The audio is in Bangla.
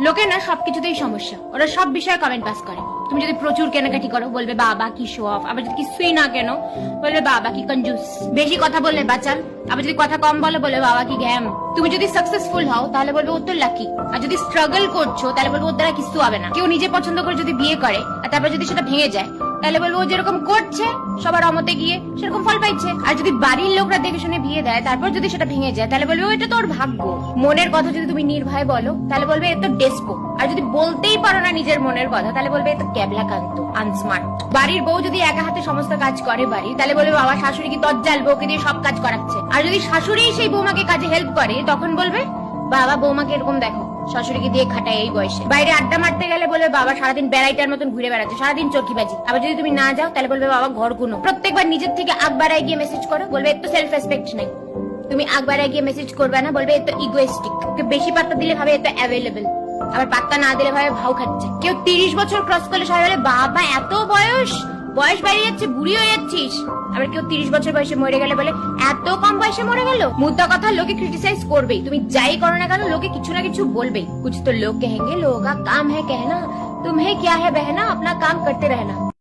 লোকে না সবকিছুতেই সমস্যা, ওরা সব বিষয়ে কমেন্ট পাস করে। তুমি যদি প্রচুর কেনাকাটি করো বলবে বাবা কি শো অফ, আবার যদি কিছুই না কেন বলবে বাবা কি কঞ্জুস, বেশি কথা বললে বাচাল, আবার যদি কথা কম বলো বলবে বাবা কি গ্যাম। তুমি যদি সাকসেসফুল হও তাহলে বলবে ও তো লাকি, আর যদি স্ট্রাগল করছো তাহলে বলবে ওর দ্বারা কিছু হবে না। কেউ নিজে পছন্দ করে যদি বিয়ে করে আর তারপর যদি সেটা ভেঙে যায় তাহলে বলবো ও যেরকম করছে সবার অমতে গিয়ে সেরকম ফল পাইছে। আর যদি বাড়ির লোকরা দেখে শুনে বিয়ে দেয় তারপর যদি সেটা ভেঙে যায় তাহলে বলবে এটা তোর ভাগ্য। মনের কথা যদি তুমি নির্ভয়ে বলো তাহলে বলবে এ তো ডেস্পো, আর যদি বলতেই পারো না নিজের মনের কথা তাহলে বলবে এ তো ক্যাবলাকান্ত, আনস্মার্ট। বাড়ির বউ যদি একা হাতে সমস্ত কাজ করে বাড়ি তাহলে বলবে বাবা শাশুড়ি কি দজ্জাল, বউকে দিয়ে সব কাজ করাচ্ছে। আর যদি শাশুড়ি সেই বৌমাকে কাজে হেল্প করে তখন বলবে বাবা বৌমাকে এরকম দেখো শাশুড়িকে দিয়ে খাটায় এই বয়সে। বাইরে আড্ডা মারতে গেলে বলবে বাবা সারাদিন বেড়াইটার মতন ঘুরে বেড়াচ্ছে, সারাদিন চরকিবাজি। আবার যদি তুমি না যাও তাহলে বলবে বাবা ঘর গুনো। প্রত্যেকবার নিজের থেকে আগ বাড়ায় গিয়ে মেসেজ করো, বলবে এর তো সেলফ রেসপেক্ট নেই। তুমি আগ বাড়ায় গিয়ে মেসেজ করবে না, বলবে এর তো ইগোয়েস্টিক। বেশি পাত্তা দিলে ভাবে এর তো অ্যাভেলেবল, আবার পাত্তা না দিলে ভাবে ভাও খাচ্ছে। কেউ 30 বছর ক্রস করলে সবাই বলে বাবা এত বয়স, বয়স বাড়িয়ে যাচ্ছে, বুড়ি হয়ে যাচ্ছিস। আবার কেউ 30 বছর বয়সে মরে গেলে বলে এত কম বয়সে মরে গেল। মুদ্রা কথা লোকে ক্রিটিসাইজ করবেই, তুমি যাই করো না কেন লোকে কিছু না কিছু বলবেই। कुछ तो लोग कहेंगे, लोगों का काम है कहना, तुम्हें क्या है बहना, अपना काम करते रहना।